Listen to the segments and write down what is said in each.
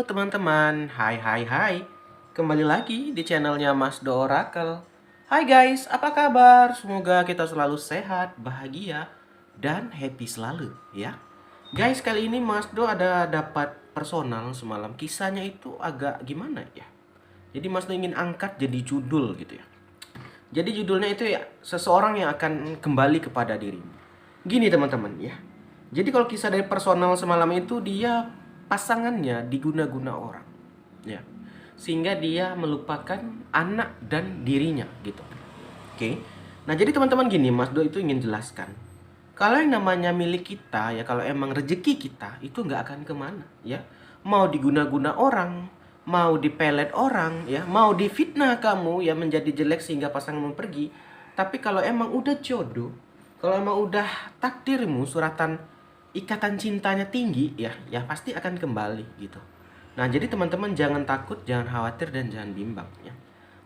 teman-teman, hai. Kembali lagi di channelnya Mas Do Oracle. Hai guys, apa kabar? Semoga kita selalu sehat, bahagia, dan happy selalu ya. Guys, kali ini Mas Do ada dapat personal semalam. Kisahnya itu agak gimana ya? Jadi Mas Do ingin angkat jadi judul gitu ya. Jadi judulnya itu ya, seseorang yang akan kembali kepada dirimu. Gini teman-teman ya. Jadi kalau kisah dari personal semalam itu dia pasangannya diguna-guna orang. Ya. Sehingga dia melupakan anak dan dirinya gitu. Oke. Nah, jadi teman-teman gini, Mas Do itu ingin jelaskan. Kalau yang namanya milik kita ya, kalau emang rezeki kita itu nggak akan kemana ya. Mau diguna-guna orang, mau dipelet orang ya, mau difitnah kamu ya menjadi jelek sehingga pasanganmu pergi. Tapi kalau emang udah jodoh, kalau emang udah takdirmu, suratan ikatan cintanya tinggi ya, ya pasti akan kembali gitu. Nah, jadi teman-teman jangan takut, jangan khawatir dan jangan bimbang ya.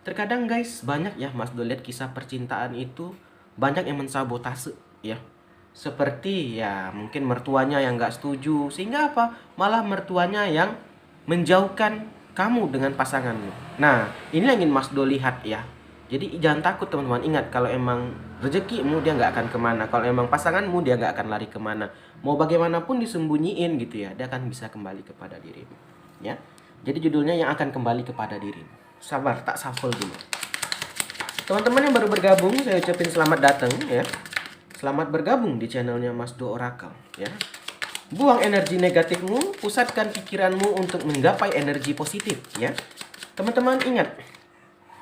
Terkadang guys, banyak ya Mas Do lihat kisah percintaan itu banyak yang mensabotase ya. Seperti ya mungkin mertuanya yang nggak setuju, sehingga apa? Malah mertuanya yang menjauhkan kamu dengan pasanganmu. Nah, ini yang ingin Mas Do lihat ya. Jadi jangan takut teman-teman. Ingat, kalau emang rezekimu dia nggak akan kemana. Kalau emang pasanganmu dia nggak akan lari kemana. Mau bagaimanapun disembunyiin gitu ya, dia akan bisa kembali kepada dirimu. Ya. Jadi judulnya yang akan kembali kepada dirimu. Sabar, tak shuffle dulu. Teman-teman yang baru bergabung, saya ucapin selamat datang ya. Selamat bergabung di channelnya Mas Do Oracle ya. Buang energi negatifmu, pusatkan pikiranmu untuk menggapai energi positif ya. Teman-teman ingat,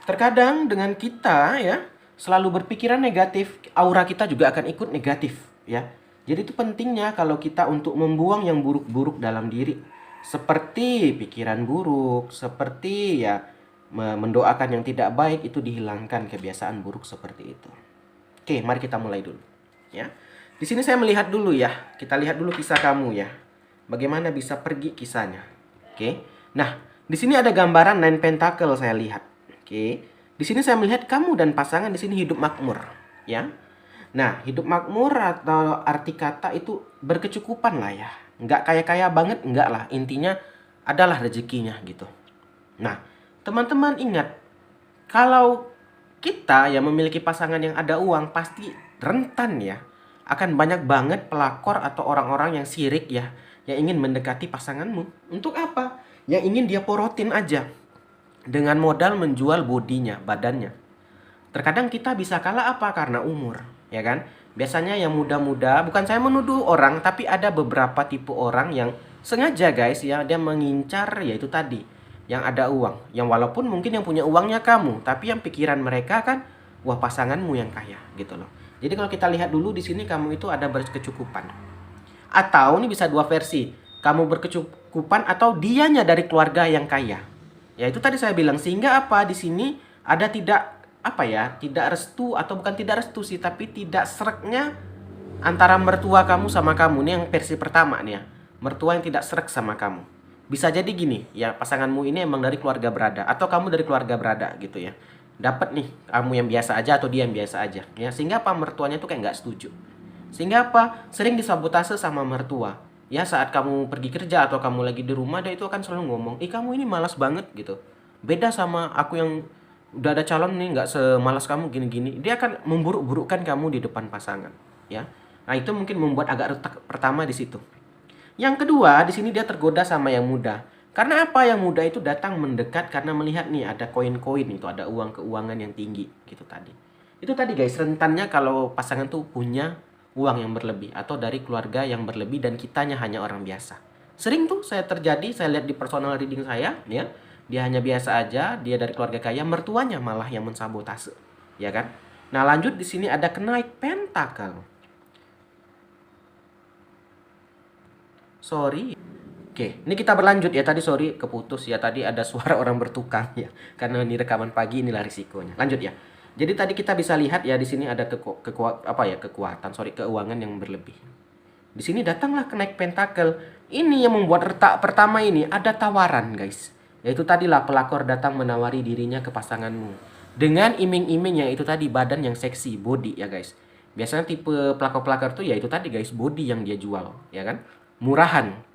terkadang dengan kita ya selalu berpikiran negatif, aura kita juga akan ikut negatif ya. Jadi itu pentingnya kalau kita untuk membuang yang buruk-buruk dalam diri. Seperti pikiran buruk, seperti ya mendoakan yang tidak baik, itu dihilangkan kebiasaan buruk seperti itu. Oke, mari kita mulai dulu ya. Di sini saya melihat dulu ya. Kita lihat dulu kisah kamu ya. Bagaimana bisa pergi kisahnya. Oke. Nah, di sini ada gambaran Nine Pentacle saya lihat. Oke. Di sini saya melihat kamu dan pasangan di sini hidup makmur, ya. Nah, hidup makmur atau arti kata itu berkecukupan lah ya. Nggak kaya-kaya banget, enggak lah. Intinya adalah rezekinya gitu. Nah, teman-teman ingat, kalau kita yang memiliki pasangan yang ada uang pasti rentan ya. Akan banyak banget pelakor atau orang-orang yang sirik ya, yang ingin mendekati pasanganmu. Untuk apa? Yang ingin dia porotin aja dengan modal menjual bodinya, badannya. Terkadang kita bisa kalah apa? Karena umur, ya kan? Biasanya yang muda-muda, bukan saya menuduh orang, tapi ada beberapa tipe orang yang sengaja guys ya, dia mengincar yaitu tadi, yang ada uang. Yang walaupun mungkin yang punya uangnya kamu, tapi yang pikiran mereka kan, wah pasanganmu yang kaya gitu loh. Jadi kalau kita lihat dulu di sini kamu itu ada berkecukupan. Atau ini bisa dua versi, kamu berkecukupan atau dianya dari keluarga yang kaya. Ya itu tadi saya bilang, sehingga apa di sini ada tidak apa ya, tidak restu atau bukan tidak restu sih, tapi tidak sereknya antara mertua kamu sama kamu. Ini yang versi pertama nih ya. Mertua yang tidak serek sama kamu. Bisa jadi gini, ya pasanganmu ini emang dari keluarga berada atau kamu dari keluarga berada gitu ya. Dapat nih kamu yang biasa aja atau dia yang biasa aja ya, sehingga apa mertuanya tuh kayak nggak setuju. Sehingga apa? Sering disabotase sama mertua. Ya saat kamu pergi kerja atau kamu lagi di rumah, dia itu akan selalu ngomong, "Ih kamu ini malas banget gitu. Beda sama aku yang udah ada calon nih, nggak semalas kamu gini-gini." Dia akan memburuk-burukkan kamu di depan pasangan, ya. Nah, itu mungkin membuat agak retak pertama di situ. Yang kedua, di sini dia tergoda sama yang muda. Karena apa? Yang muda itu datang mendekat karena melihat nih ada koin-koin itu, ada uang keuangan yang tinggi gitu tadi. Itu tadi guys, rentannya kalau pasangan tuh punya uang yang berlebih atau dari keluarga yang berlebih dan kitanya hanya orang biasa. Sering tuh saya terjadi, saya lihat di personal reading saya, ya. Dia hanya biasa aja, dia dari keluarga kaya, mertuanya malah yang mensabotase, ya kan? Nah, lanjut di sini ada kenaik pentakel. Sorry. Oke, ini kita berlanjut ya. Tadi sorry keputus ya. Tadi ada suara orang bertukang ya. Karena ini rekaman pagi, inilah risikonya. Lanjut ya. Jadi tadi kita bisa lihat ya di sini ada keuangan yang berlebih. Di sini datanglah kenaik pentakel. Ini yang membuat retak pertama ini ada tawaran guys. Yaitu tadilah pelakor datang menawari dirinya ke pasanganmu. Dengan iming-iming yang itu tadi, badan yang seksi, body ya guys. Biasanya tipe pelakor-pelakor tuh ya itu tadi guys, body yang dia jual, ya kan? Murahan.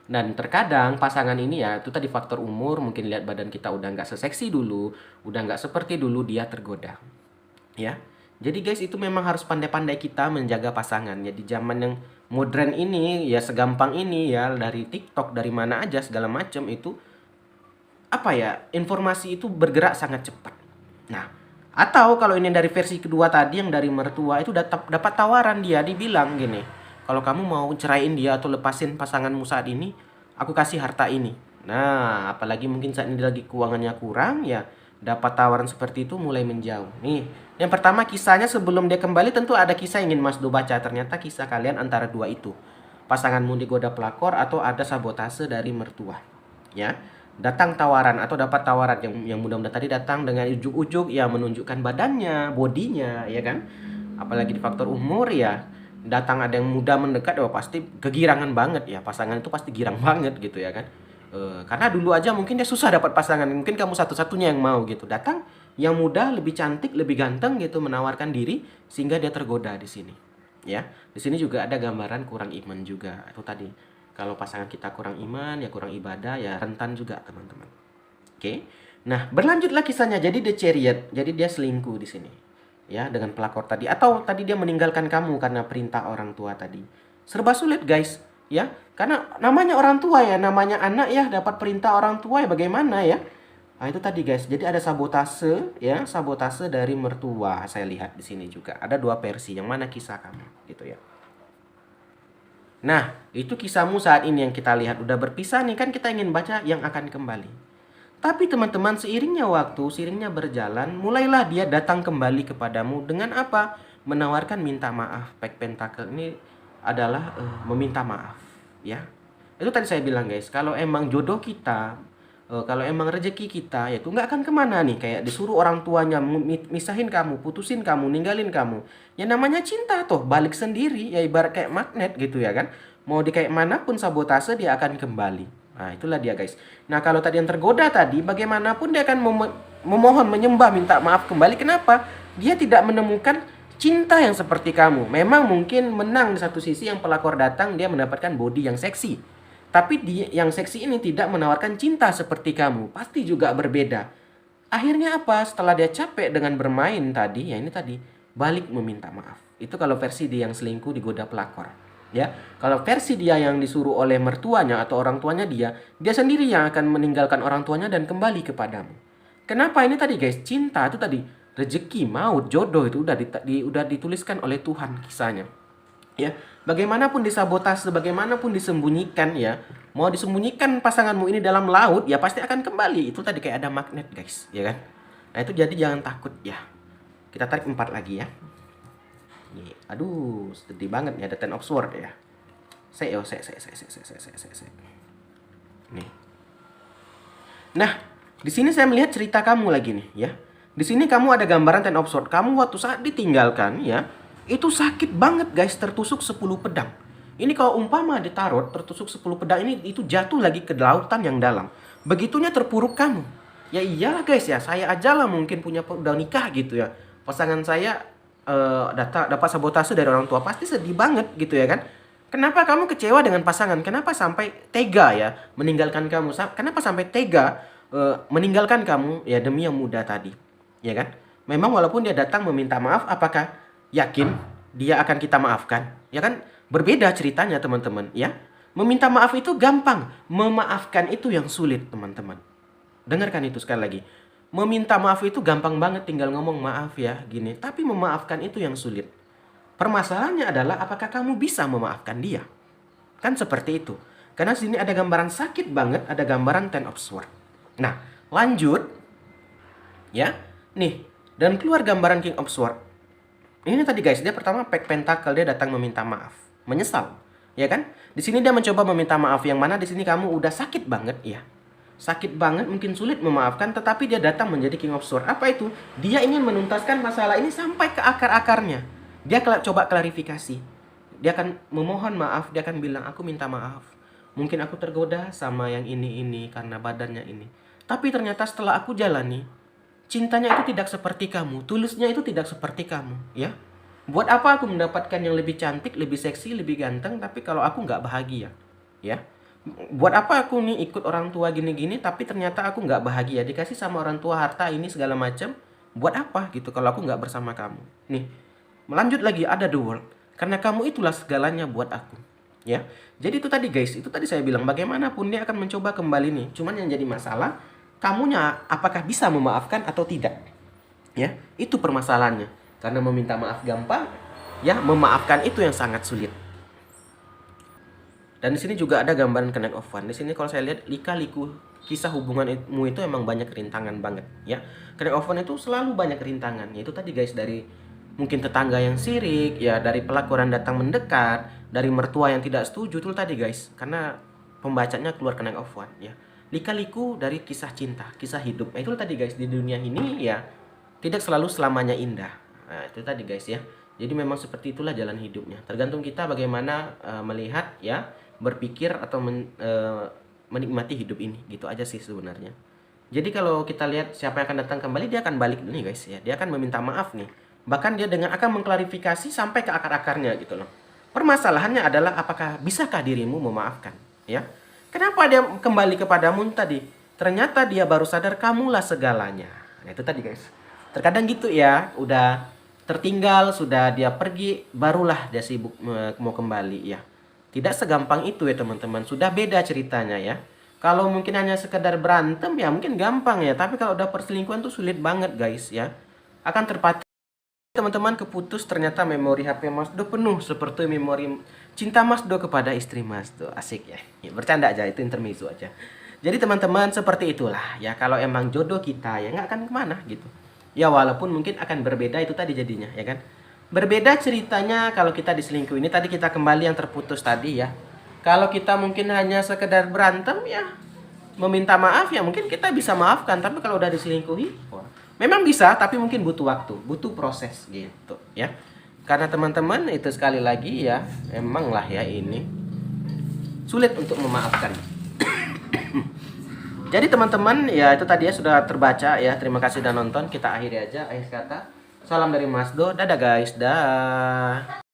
Dan terkadang pasangan ini ya, itu tadi faktor umur, mungkin lihat badan kita udah nggak seseksi dulu, udah nggak seperti dulu, dia tergoda. Ya, jadi guys itu memang harus pandai-pandai kita menjaga pasangan. Ya di zaman yang modern ini ya segampang ini ya, dari TikTok dari mana aja segala macam itu apa ya, informasi itu bergerak sangat cepat. Nah, atau kalau ini dari versi kedua tadi yang dari mertua itu dapat tawaran, dia dibilang gini, kalau kamu mau ceraiin dia atau lepasin pasanganmu saat ini, aku kasih harta ini. Nah, apalagi mungkin saat ini lagi keuangannya kurang ya, dapat tawaran seperti itu mulai menjauh. Nih, yang pertama kisahnya sebelum dia kembali tentu ada kisah yang ingin Mas Do baca. Ternyata kisah kalian antara dua itu. Pasanganmu digoda pelakor atau ada sabotase dari mertua. Ya, datang tawaran atau dapat tawaran yang mudah-mudahan tadi datang dengan ujuk-ujuk ya, menunjukkan badannya, bodinya ya kan. Apalagi di faktor umur ya, datang ada yang muda mendekat, oh pasti kegirangan banget ya, pasangan itu pasti girang banget gitu ya kan. Karena dulu aja mungkin dia susah dapat pasangan, mungkin kamu satu-satunya yang mau gitu. Datang yang muda, lebih cantik, lebih ganteng gitu, menawarkan diri sehingga dia tergoda di sini. Ya, di sini juga ada gambaran kurang iman juga. Itu tadi. Kalau pasangan kita kurang iman, ya kurang ibadah, ya rentan juga teman-teman. Oke. Nah, berlanjutlah kisahnya. Jadi The Chariot, jadi dia selingkuh di sini. Ya, dengan pelakor tadi, atau tadi dia meninggalkan kamu karena perintah orang tua tadi. Serba sulit, guys, ya. Karena namanya orang tua ya, namanya anak ya, dapat perintah orang tua ya bagaimana ya? Nah, itu tadi, guys. Jadi ada sabotase ya, sabotase dari mertua. Saya lihat di sini juga. Ada dua versi. Yang mana kisah kamu gitu ya. Nah, itu kisahmu saat ini yang kita lihat udah berpisah nih, kan kita ingin baca yang akan kembali. Tapi teman-teman, seiringnya waktu, seiringnya berjalan, mulailah dia datang kembali kepadamu dengan apa? Menawarkan minta maaf. Pack Pentacle ini adalah meminta maaf, ya. Itu tadi saya bilang, guys, kalau emang jodoh kita, kalau emang rezeki kita, ya itu nggak akan kemana nih. Kayak disuruh orang tuanya misahin kamu, putusin kamu, ninggalin kamu. Ya namanya cinta tuh, balik sendiri. Ya ibarat kayak magnet gitu ya kan. Mau di kayak manapun sabotase, dia akan kembali. Nah itulah dia, guys. Nah kalau tadi yang tergoda tadi, bagaimanapun dia akan memohon, menyembah, minta maaf kembali. Kenapa? Dia tidak menemukan cinta yang seperti kamu. Memang mungkin menang di satu sisi, yang pelakor datang, dia mendapatkan body yang seksi. Tapi yang seksi ini tidak menawarkan cinta seperti kamu. Pasti juga berbeda. Akhirnya apa? Setelah dia capek dengan bermain tadi, ya ini tadi, balik meminta maaf. Itu kalau versi dia yang selingkuh digoda pelakor. Ya, kalau versi dia yang disuruh oleh mertuanya atau orang tuanya, dia sendiri yang akan meninggalkan orang tuanya dan kembali kepadamu. Kenapa ini tadi, guys? Cinta itu tadi, rezeki, maut, jodoh itu udah dituliskan oleh Tuhan kisahnya. Ya, bagaimanapun disabotase, bagaimanapun disembunyikan ya, mau disembunyikan pasanganmu ini dalam laut, ya pasti akan kembali. Itu tadi kayak ada magnet, guys, ya kan? Nah itu jadi jangan takut ya. Kita tarik 4 lagi ya. Nih, aduh, sedih banget ya, ada Ten of Sword ya. Saya. Nih. Nah, di sini saya melihat cerita kamu lagi nih ya. Di sini kamu ada gambaran Ten of Sword. Kamu waktu saat ditinggalkan ya, itu sakit banget, guys, tertusuk 10 pedang. Ini kalau umpama di tarot tertusuk 10 pedang ini, itu jatuh lagi ke lautan yang dalam. Begitunya terpuruk kamu. Ya iyalah, guys ya, saya aja lah mungkin udah nikah gitu ya. Pasangan saya dapat sabotase dari orang tua, pasti sedih banget gitu ya kan. Kenapa kamu kecewa dengan pasangan? Kenapa sampai tega ya meninggalkan kamu? Kenapa sampai tega meninggalkan kamu ya demi yang muda tadi? Ya kan? Memang walaupun dia datang meminta maaf, apakah yakin dia akan kita maafkan? Ya kan? Berbeda ceritanya, teman-teman, ya. Meminta maaf itu gampang, memaafkan itu yang sulit, teman-teman. Dengarkan itu sekali lagi. Meminta maaf itu gampang banget, tinggal ngomong maaf ya, gini. Tapi memaafkan itu yang sulit. Permasalahannya adalah apakah kamu bisa memaafkan dia? Kan seperti itu. Karena sini ada gambaran sakit banget, ada gambaran Ten of Sword. Nah, lanjut. Ya, nih. Dan keluar gambaran King of Sword. Ini tadi, guys, dia pertama Pack Pentacle, dia datang meminta maaf, menyesal, ya kan? Di sini dia mencoba meminta maaf, yang mana di sini kamu udah sakit banget ya. Sakit banget, mungkin sulit memaafkan, tetapi dia datang menjadi King of Sword. Apa itu? Dia ingin menuntaskan masalah ini sampai ke akar-akarnya. Dia coba klarifikasi. Dia akan memohon maaf, dia akan bilang, aku minta maaf. Mungkin aku tergoda sama yang ini karena badannya ini. Tapi ternyata setelah aku jalani, cintanya itu tidak seperti kamu, tulusnya itu tidak seperti kamu, ya. Buat apa aku mendapatkan yang lebih cantik, lebih seksi, lebih ganteng, tapi kalau aku nggak bahagia, ya. Buat apa aku nih ikut orang tua gini-gini tapi ternyata aku nggak bahagia, dikasih sama orang tua harta ini segala macam, buat apa gitu kalau aku nggak bersama kamu. Nih, melanjut lagi ada the world, karena kamu itulah segalanya buat aku. Ya, jadi itu tadi guys, itu tadi saya bilang bagaimanapun dia akan mencoba kembali nih. Cuman yang jadi masalah, kamunya apakah bisa memaafkan atau tidak? Ya, itu permasalahannya. Karena meminta maaf gampang, ya memaafkan itu yang sangat sulit. Dan di sini juga ada gambaran connect of one. Di sini kalau saya lihat lika-liku kisah hubunganmu itu emang banyak rintangan banget, ya. Connect of one itu selalu banyak rintangan. Yaitu tadi guys, dari mungkin tetangga yang sirik, ya dari pelakor yang datang mendekat, dari mertua yang tidak setuju itu tadi guys. Karena pembacanya keluar connect of one, ya. Lika-liku dari kisah cinta, kisah hidup. Nah, itu tadi guys, di dunia ini ya tidak selalu selamanya indah. Nah, itu tadi guys ya. Jadi memang seperti itulah jalan hidupnya. Tergantung kita bagaimana melihat ya, berpikir atau menikmati hidup ini. Gitu aja sih sebenarnya. Jadi kalau kita lihat siapa yang akan datang kembali, dia akan balik nih guys ya. Dia akan meminta maaf nih. Bahkan dia dengan akan mengklarifikasi sampai ke akar-akarnya gitu loh. Permasalahannya adalah apakah bisakah dirimu memaafkan, ya? Kenapa dia kembali kepadamu tadi? Ternyata dia baru sadar kamulah segalanya. Nah, itu tadi guys. Terkadang gitu ya, udah tertinggal, sudah dia pergi, barulah dia sibuk mau kembali ya. Tidak segampang itu ya teman-teman. Sudah beda ceritanya ya. Kalau mungkin hanya sekedar berantem ya mungkin gampang ya. Tapi kalau udah perselingkuhan tuh sulit banget guys ya. Akan terpacu teman-teman, keputus ternyata memori HP Mas Do penuh seperti memori cinta Mas Do kepada istri Mas Do. Asik ya. Ya bercanda aja, itu intermezzo aja. Jadi teman-teman seperti itulah ya, kalau emang jodoh kita ya nggak akan kemana gitu. Ya walaupun mungkin akan berbeda itu tadi jadinya ya kan. Berbeda ceritanya kalau kita diselingkuh ini tadi, kita kembali yang terputus tadi ya. Kalau kita mungkin hanya sekedar berantem ya, meminta maaf ya mungkin kita bisa maafkan. Tapi kalau udah diselingkuhi, wah, memang bisa tapi mungkin butuh waktu, butuh proses gitu ya. Karena teman-teman itu sekali lagi ya, emang lah ya ini sulit untuk memaafkan. Jadi teman-teman ya itu tadi ya sudah terbaca ya. Terima kasih sudah nonton. Kita akhiri aja, akhir kata. Salam dari Mas Do. Dadah guys. Dah.